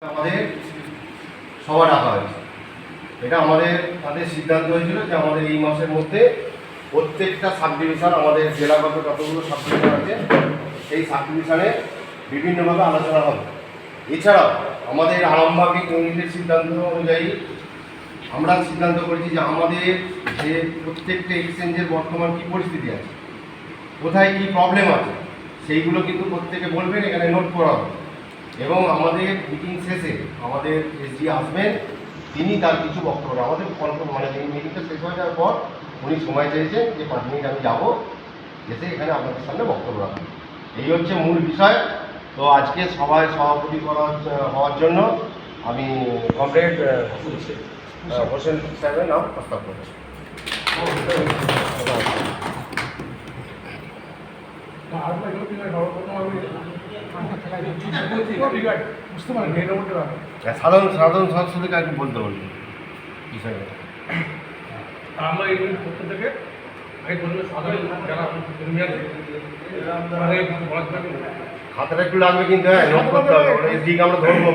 আমাদের সভা ডাকা হয়েছে। এটা আমাদের সিদ্ধান্ত হয়েছিল যে আমাদের এই মাসের মধ্যে প্রত্যেকটা সাব ডিভিশন, আমাদের জেলাগত যতগুলো সাব ডিভিশন আছে সেই সাব ডিভিশনে বিভিন্নভাবে আলোচনা হবে। এছাড়াও আমাদের আরামবাগী ইউনিটের সিদ্ধান্ত অনুযায়ী আমরা সিদ্ধান্ত করেছি যে আমাদের যে প্রত্যেকটা এক্সচেঞ্জের বর্তমান কী পরিস্থিতি আছে, কোথায় কী প্রবলেম আছে, সেইগুলো কিন্তু প্রত্যেকে বলবেন, এখানে নোট করা হবে। এবং আমাদের মিটিং শেষে আমাদের এসডি আসবেন, তিনি তার কিছু বক্তব্য আমাদের এই মিটিংটা শেষ হয়ে যাওয়ার পর উনি সময় চাইছেন যে 5 মিনিট আমি যাবো, এসে এখানে আপনাদের সামনে বক্তব্য রাখবেন। এই হচ্ছে মূল বিষয়। তো আজকে সবাই সভাপতি হওয়ার জন্য আমি কমরেড হোসেন সাহেবের নাম প্রস্তাব করছি। সাধারণ সংস্কৃতিকে আর কি বলতে বলবো বিষয়ে আমরা এই পক্ষ থেকে সাধারণ যারা খাতাটা একটু লাগবে কিন্তু, হ্যাঁ নোট করতে হবে, এসডিকে আমরা ধরবো।